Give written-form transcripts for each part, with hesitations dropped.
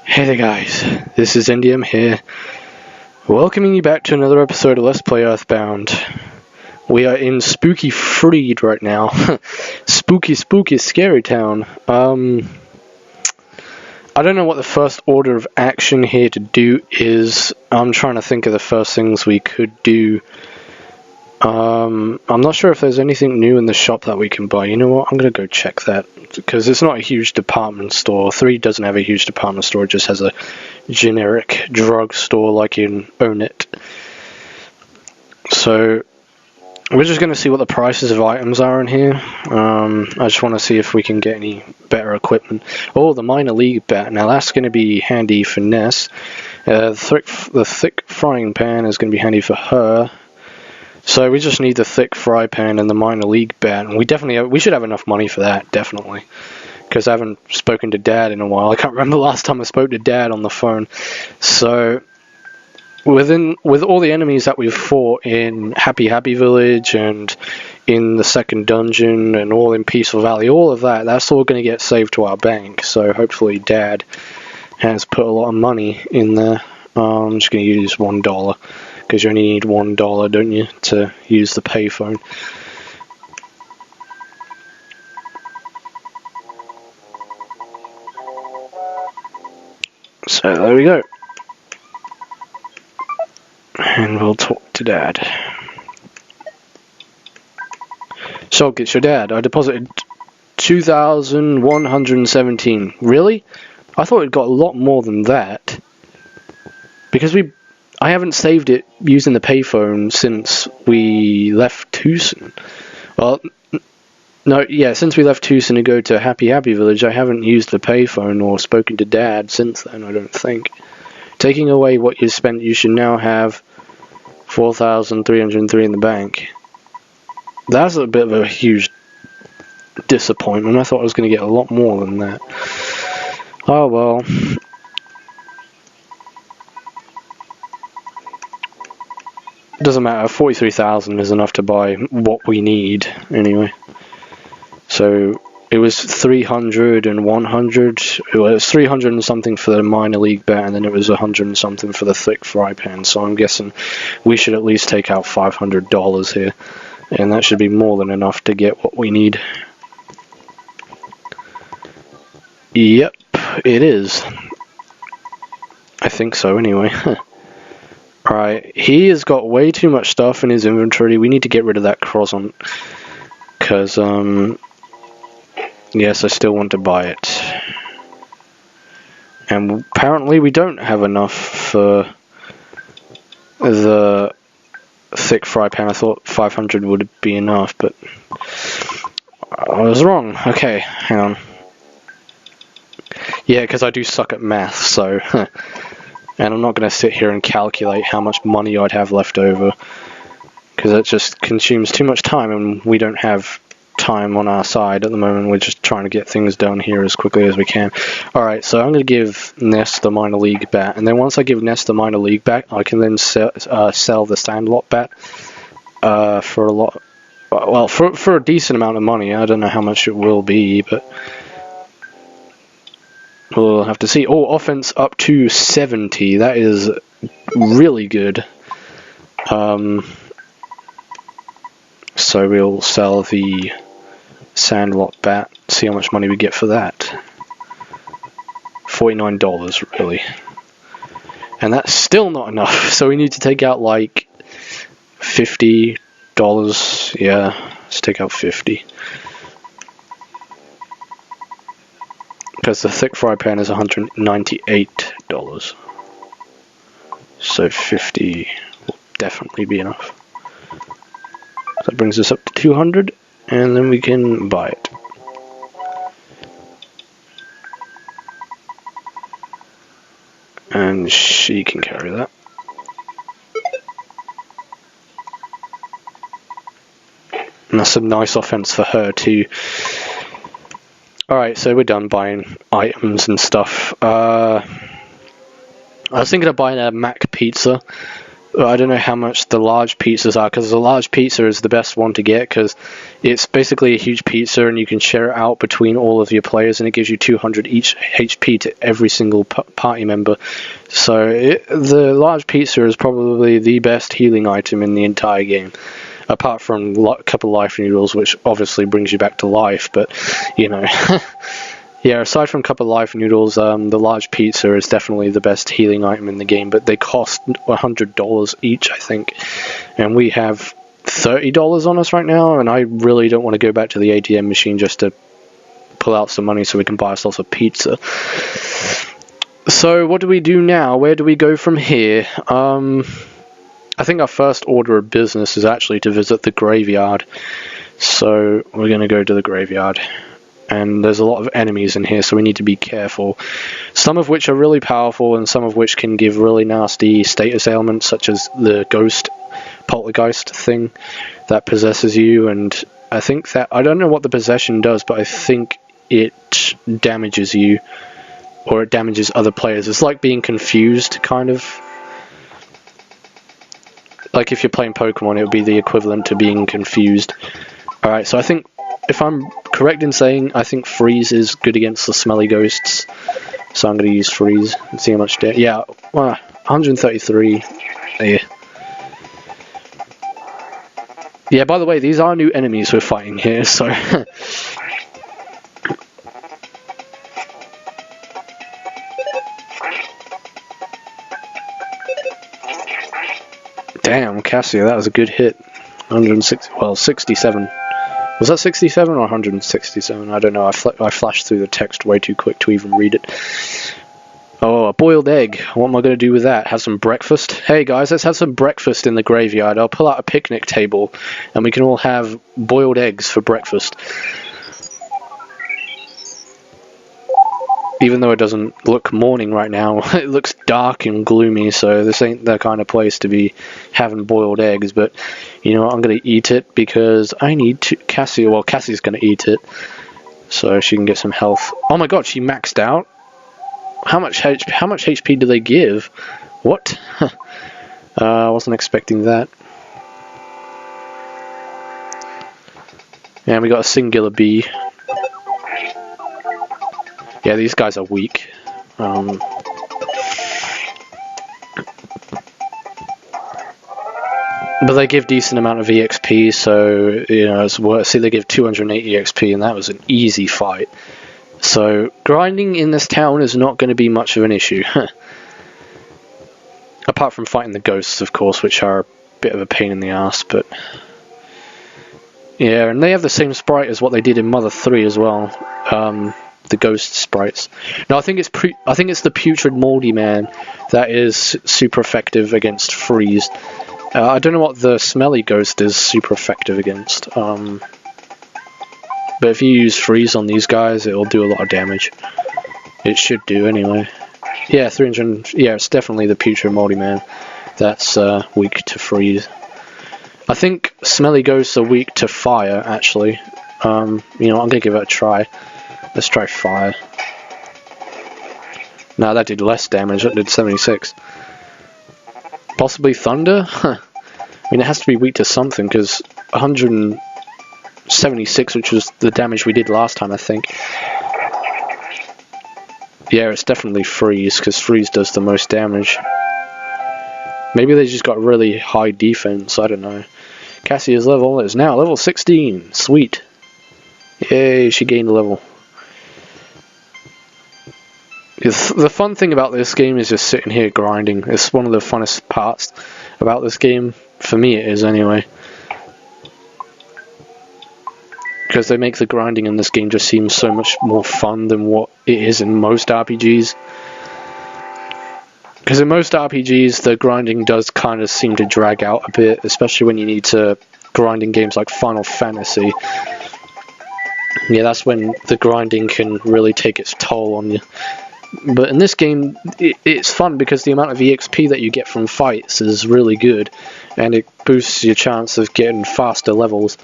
Hey there guys, this is NDM here, welcoming you back to another episode of Let's Play Earthbound. We are in Spooky Freed right now. spooky scary town. I don't know what the first order of action here to do is. I'm trying to think of the first things we could do. I'm not sure if there's anything new in the shop that we can buy. You know what, I'm gonna go check that, because it's not a huge department store. 3 doesn't have a huge department store, it just has a generic drug store like in Own It. So we're just gonna see what the prices of items are in here. I just want to see if we can get any better equipment. Oh, the minor league bat, now that's gonna be handy for Ness. The thick frying pan is gonna be handy for her. So we just need the thick fry pan and the minor league bat, and we should have enough money for that, definitely. Because I haven't spoken to Dad in a while. I can't remember the last time I spoke to Dad on the phone. So with all the enemies that we've fought in Happy Village and in the second dungeon and all in Peaceful Valley, all of that's all going to get saved to our bank. So hopefully Dad has put a lot of money in there. I'm just going to use $1. Because you only need $1, don't you, to use the payphone. So there we go. And we'll talk to Dad. So it's your dad. I deposited 2,117. Really? I thought it got a lot more than that. Because I haven't saved it using the payphone since we left Tucson. Well, no, yeah, since we left Tucson to go to Happy Village, I haven't used the payphone or spoken to Dad since then, I don't think. Taking away what you spent, you should now have 4,303 in the bank. That's a bit of a huge disappointment. I thought I was going to get a lot more than that. Oh well. Doesn't matter, 43,000 is enough to buy what we need, anyway. So, it was 300 and 100, it was 300 and something for the minor league bat, and then it was 100 and something for the thick fry pan, so I'm guessing we should at least take out $500 here, and that should be more than enough to get what we need. Yep, it is. I think so, anyway. Alright, he has got way too much stuff in his inventory. We need to get rid of that croissant. Because, yes, I still want to buy it. And apparently we don't have enough for the thick fry pan. I thought 500 would be enough, but I was wrong. Okay, hang on. Yeah, because I do suck at math, so... And I'm not going to sit here and calculate how much money I'd have left over, because that just consumes too much time, and we don't have time on our side at the moment. We're just trying to get things done here as quickly as we can. Alright, so I'm going to give Ness the minor league bat, and then once I give Ness the minor league bat, I can then sell the Sandlot bat for a lot, well, for a decent amount of money. I don't know how much it will be, but... we'll have to see. Oh, offense up to 70. That is really good. So we'll sell the Sandlot bat. See how much money we get for that. $49, really. And that's still not enough. So we need to take out like $50. Yeah, let's take out 50. Because the thick fry pan is $198. So 50 will definitely be enough. So that brings us up to 200, and then we can buy it. And she can carry that. And that's a nice offense for her too. Alright, so we're done buying items and stuff. I was thinking of buying a Mac pizza, I don't know how much the large pizzas are, because the large pizza is the best one to get, because it's basically a huge pizza and you can share it out between all of your players, and it gives you 200 each HP to every single party member. So the large pizza is probably the best healing item in the entire game, apart from a couple life noodles, which obviously brings you back to life, but you know. Yeah, aside from a couple of life noodles, the large pizza is definitely the best healing item in the game, but they cost $100 each, I think. And we have $30 on us right now, and I really don't want to go back to the ATM machine just to pull out some money so we can buy ourselves a pizza. So what do we do now? Where do we go from here? I think our first order of business is actually to visit the graveyard. So we're going to go to the graveyard. And there's a lot of enemies in here, so we need to be careful. Some of which are really powerful, and some of which can give really nasty status ailments, such as the poltergeist thing that possesses you. And I think that, I don't know what the possession does, but I think it damages you, or it damages other players. It's like being confused, kind of. Like if you're playing Pokemon, it would be the equivalent to being confused. Alright, so I think, if I'm correct in saying, I think freeze is good against the smelly ghosts. So I'm going to use freeze and see how much damage. Yeah, well, 133. Yeah. Yeah, by the way, these are new enemies we're fighting here, so. Damn, Cassia, that was a good hit. 160, well, 67. Was that 67 or 167? I don't know. I flashed through the text way too quick to even read it. Oh, a boiled egg. What am I going to do with that? Have some breakfast? Hey guys, let's have some breakfast in the graveyard. I'll pull out a picnic table and we can all have boiled eggs for breakfast. Even though it doesn't look morning right now, it looks dark and gloomy, so this ain't the kind of place to be having boiled eggs, but you know what, I'm going to eat it because I need to. Cassie's going to eat it, so she can get some health. Oh my god, she maxed out? How much HP do they give? What? I wasn't expecting that. And we got a singular bee. Yeah, these guys are weak. But they give decent amount of EXP, so you know it's worth. See, they give 280 EXP, and that was an easy fight. So grinding in this town is not going to be much of an issue, apart from fighting the ghosts, of course, which are a bit of a pain in the ass. But yeah, and they have the same sprite as what they did in Mother 3 as well. The ghost sprites. No, I think it's the putrid moldy man that is super effective against freeze. I don't know what the smelly ghost is super effective against. But if you use freeze on these guys, it'll do a lot of damage. It should do anyway. Yeah, 300. Yeah, it's definitely the putrid moldy man that's weak to freeze. I think smelly ghosts are weak to fire. Actually, you know, I'm gonna give it a try. Let's try fire. No, that did less damage. That did 76. Possibly thunder? Huh. I mean, it has to be weak to something, because 176, which was the damage we did last time, I think. Yeah, it's definitely freeze, because freeze does the most damage. Maybe they just got really high defense, I don't know. Cassia's level is now level 16. Sweet. Yay, she gained a level. The fun thing about this game is just sitting here grinding. It's one of the funnest parts about this game. For me it is anyway. Because they make the grinding in this game just seem so much more fun than what it is in most RPGs. Because in most RPGs the grinding does kind of seem to drag out a bit, especially when you need to grind in games like Final Fantasy. Yeah, that's when the grinding can really take its toll on you. But in this game, it's fun because the amount of EXP that you get from fights is really good, and it boosts your chance of getting faster levels.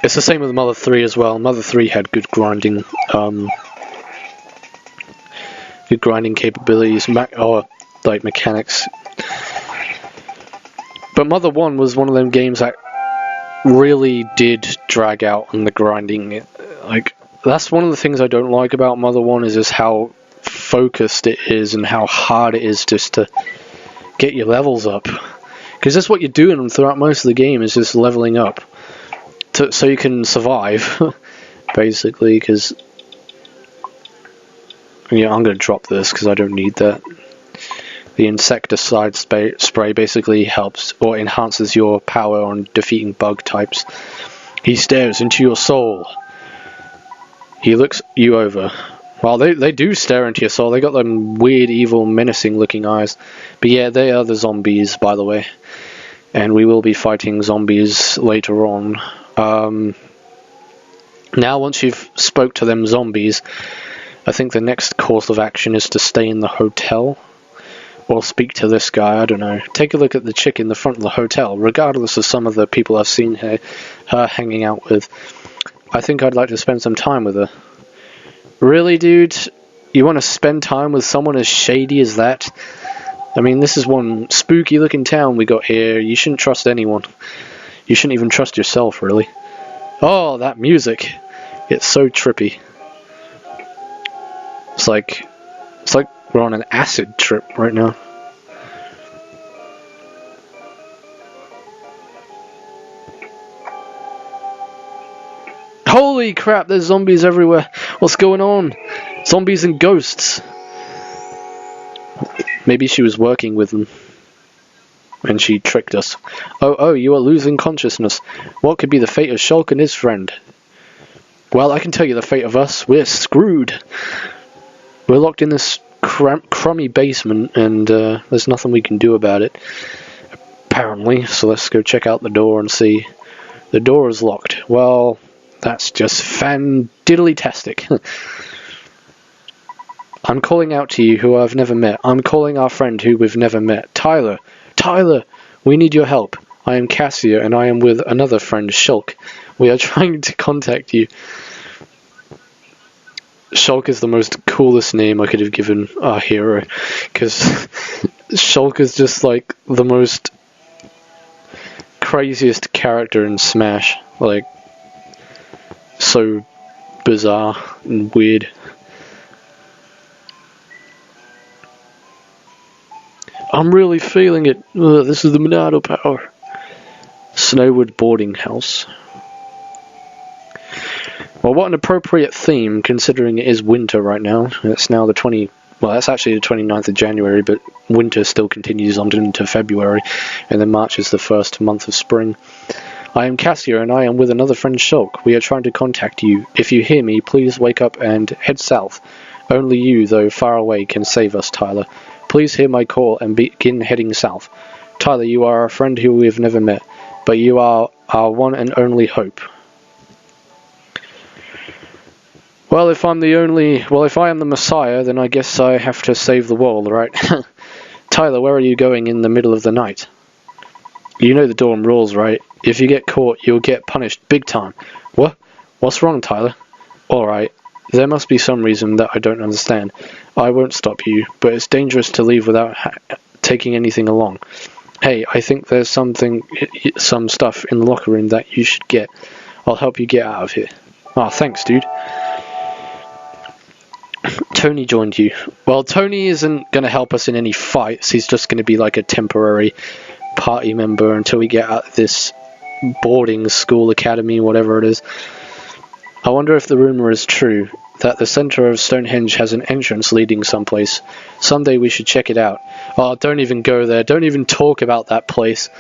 It's the same with Mother 3 as well. Mother 3 had good grinding. your grinding capabilities, or like mechanics. But Mother 1 was one of them games that really did drag out on the grinding. Like, that's one of the things I don't like about Mother 1 is just how focused it is and how hard it is just to get your levels up. Because that's what you're doing throughout most of the game, is just leveling up so you can survive, basically. Because yeah, I'm going to drop this because I don't need that. The insecticide spray basically helps or enhances your power on defeating bug types. He stares into your soul. He looks you over. Well, they do stare into your soul. They got them weird, evil, menacing looking eyes. But yeah, they are the zombies, by the way. And we will be fighting zombies later on. Now, once you've spoke to them zombies, I think the next course of action is to stay in the hotel. Or speak to this guy, I don't know. Take a look at the chick in the front of the hotel. Regardless of some of the people I've seen her hanging out with, I think I'd like to spend some time with her. Really, dude? You want to spend time with someone as shady as that? I mean, this is one spooky looking town we got here. You shouldn't trust anyone. You shouldn't even trust yourself, really. Oh, that music. It's so trippy. It's like we're on an acid trip right now. Holy crap, there's zombies everywhere. What's going on? Zombies and ghosts. Maybe she was working with them. And she tricked us. Oh, you are losing consciousness. What could be the fate of Shulk and his friend? Well, I can tell you the fate of us. We're screwed. We're locked in this crummy basement, and there's nothing we can do about it, apparently. So let's go check out the door and see. The door is locked. Well, that's just fan-diddly-tastic. I'm calling out to you who I've never met. I'm calling our friend who we've never met. Tyler! Tyler! We need your help. I am Cassia, and I am with another friend, Shulk. We are trying to contact you. Shulk is the most coolest name I could have given our hero, because Shulk is just like the most craziest character in Smash. Like, so bizarre and weird. I'm really feeling it. Ugh, this is the Monado power. Snowwood boarding house. Well, what an appropriate theme, considering it is winter right now. It's now well, that's actually the 29th of January, but winter still continues on into February, and then March is the first month of spring. I am Cassia, and I am with another friend, Shulk. We are trying to contact you. If you hear me, please wake up and head south. Only you, though far away, can save us, Tyler. Please hear my call and begin heading south. Tyler, you are a friend who we have never met, but you are our one and only hope. Well, if I am the Messiah, then I guess I have to save the world, right? Tyler, where are you going in the middle of the night? You know the dorm rules, right? If you get caught, you'll get punished big time. What? What's wrong, Tyler? Alright, there must be some reason that I don't understand. I won't stop you, but it's dangerous to leave without taking anything along. Hey, I think there's some stuff in the locker room that you should get. I'll help you get out of here. Oh, thanks, dude. Tony joined you. Well, Tony isn't going to help us in any fights. He's just going to be like a temporary party member until we get out of this boarding school academy, whatever it is. I wonder if the rumor is true, that the center of Stonehenge has an entrance leading someplace. Someday we should check it out. Oh, don't even go there. Don't even talk about that place.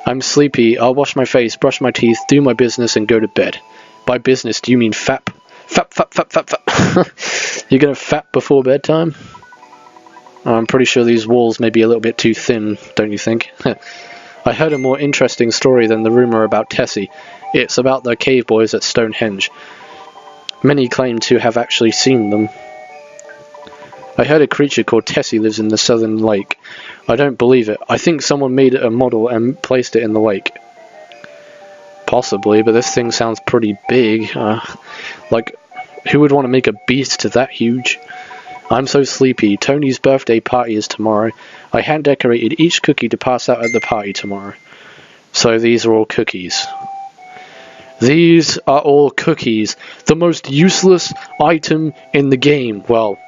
I'm sleepy. I'll wash my face, brush my teeth, do my business, and go to bed. By business, do you mean fap? Fap. You're gonna fap before bedtime? I'm pretty sure these walls may be a little bit too thin, don't you think? I heard a more interesting story than the rumor about Tessie. It's about the cave boys at Stonehenge. Many claim to have actually seen them. I heard a creature called Tessie lives in the southern lake. I don't believe it. I think someone made a model and placed it in the lake. Possibly, but this thing sounds pretty big. Like, who would want to make a beast that huge? I'm so sleepy. Tony's birthday party is tomorrow. I hand-decorated each cookie to pass out at the party tomorrow. So these are all cookies. These are all cookies. The most useless item in the game. Well,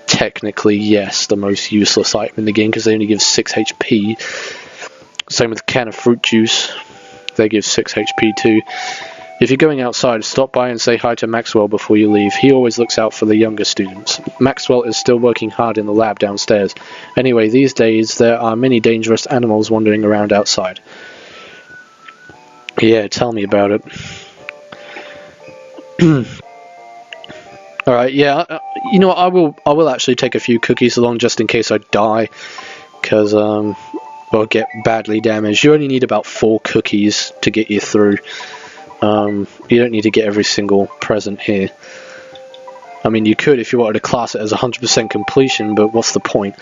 technically, yes, the most useless item in the game because they only give 6 HP. Same with a can of fruit juice. They give 6 HP too. If you're going outside, stop by and say hi to Maxwell before you leave. He always looks out for the younger students. Maxwell is still working hard in the lab downstairs. Anyway, these days there are many dangerous animals wandering around outside. Yeah, tell me about it. Alright, yeah, you know what, I will actually take a few cookies along just in case I die. Because, well, get badly damaged. You only need about 4 cookies to get you through. You don't need to get every single present here. I mean, you could if you wanted to class it as 100% completion, but what's the point?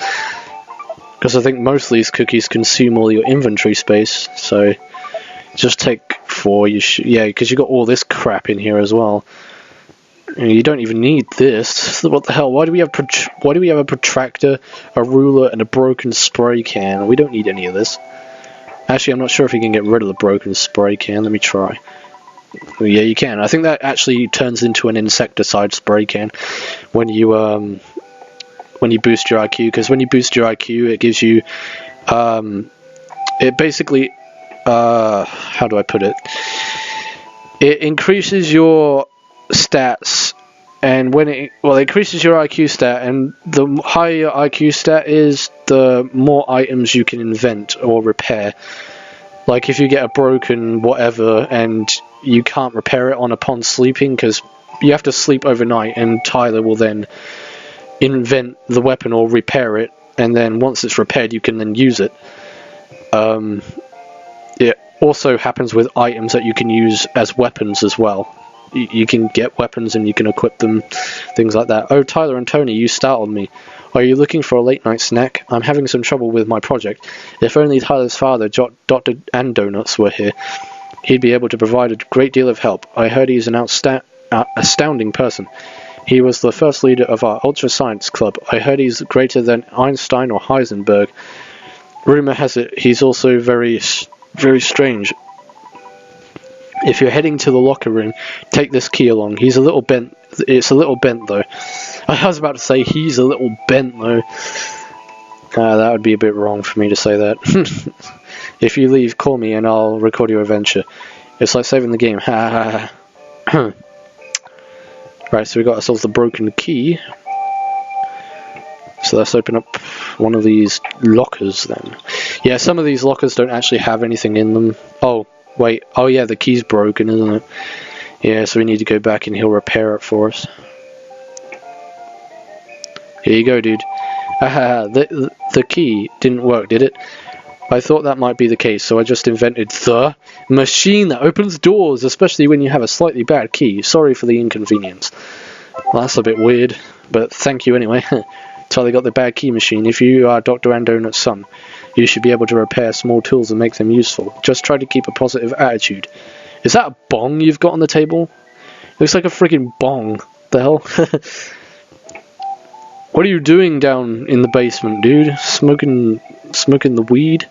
Because I think most of these cookies consume all your inventory space, so just take 4. Yeah, because you got all this crap in here as well. You don't even need this. What the hell? Why do we have a protractor, a ruler, and a broken spray can? We don't need any of this. Actually, I'm not sure if you can get rid of the broken spray can. Let me try. Yeah, you can. I think that actually turns into an insecticide spray can when you boost your IQ. Because when you boost your IQ, it gives you, it basically, how do I put it? It increases your stats, and when it increases your IQ stat, and the higher your IQ stat is, the more items you can invent or repair. Like if you get a broken whatever and you can't repair it upon sleeping, because you have to sleep overnight, and Tyler will then invent the weapon or repair it, and then once it's repaired you can then use it. It also happens with items that you can use as weapons as well. You can get weapons and you can equip them, things like that. Oh, Tyler and Tony, you startled me. Are you looking for a late night snack? I'm having some trouble with my project. If only Tyler's father, Dr. Donuts, were here. He'd be able to provide a great deal of help. I heard he's an astounding person. He was the first leader of our Ultra Science Club. I heard he's greater than Einstein or Heisenberg. Rumor has it he's also very, very strange. If you're heading to the locker room, take this key along. He's a little bent. It's a little bent, though. I was about to say he's a little bent, though. That would be a bit wrong for me to say that. If you leave, call me and I'll record your adventure. It's like saving the game. Ha ha ha. Right, so we got ourselves the broken key. So let's open up one of these lockers then. Yeah, some of these lockers don't actually have anything in them. Oh, wait. Oh yeah, the key's broken, isn't it? Yeah, so we need to go back and he'll repair it for us. Here you go, dude. Haha, the key didn't work, did it? I thought that might be the case, so I just invented the machine that opens doors, especially when you have a slightly bad key. Sorry for the inconvenience. Well, that's a bit weird, but thank you anyway. Tyler got the bad key machine. If you are Dr. Andonut's son, you should be able to repair small tools and make them useful. Just try to keep a positive attitude. Is that a bong you've got on the table? Looks like a freaking bong. The hell? What are you doing down in the basement, dude? Smoking the weed?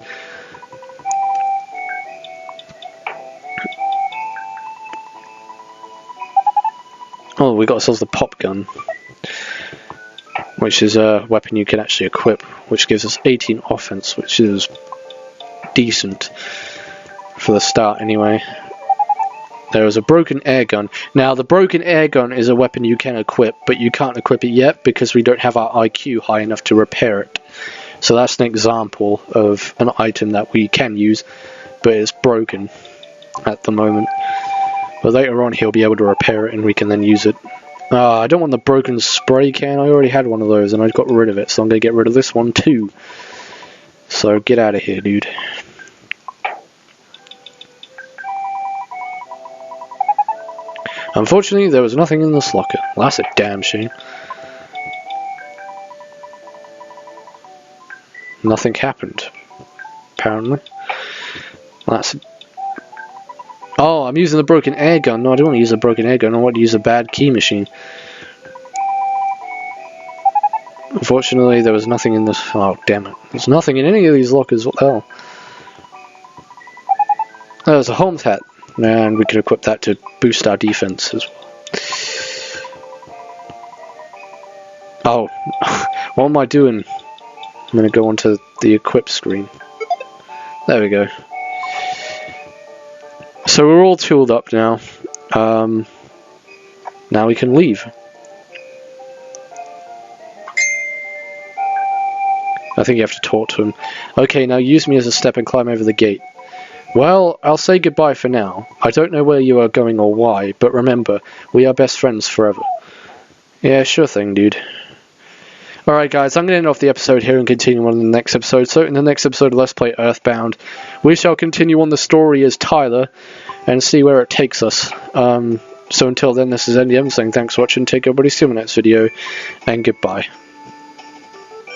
Oh, we got ourselves the pop gun, which is a weapon you can actually equip, which gives us 18 offense, which is decent for the start anyway. There is a broken air gun. Now, the broken air gun is a weapon you can equip, but you can't equip it yet because we don't have our IQ high enough to repair it. So that's an example of an item that we can use, but it's broken at the moment. But later on he'll be able to repair it and we can then use it. I don't want the broken spray can. I already had one of those and I got rid of it, so I'm going to get rid of this one too. So get out of here, dude. Unfortunately, there was nothing in this locker. Well, that's a damn shame. Nothing happened, apparently. Well, that's... Oh, I'm using the broken air gun. No, I don't want to use a broken air gun. I want to use a bad key machine. Unfortunately, there was nothing in this. Oh, damn it. There's nothing in any of these lockers. What the hell? There's a Holmes hat. And we could equip that to boost our defense as well. Oh, what am I doing? I'm going to go onto the equip screen. There we go. So we're all tooled up now. Now we can leave. I think you have to talk to him. Okay, now use me as a step and climb over the gate. Well, I'll say goodbye for now. I don't know where you are going or why, but remember, we are best friends forever. Yeah, sure thing, dude. Alright guys, I'm going to end off the episode here and continue on in the next episode. So in the next episode of Let's Play Earthbound, we shall continue on the story as Tyler and see where it takes us. So until then, this is NDM saying thanks for watching, take everybody, see you in the next video, and goodbye.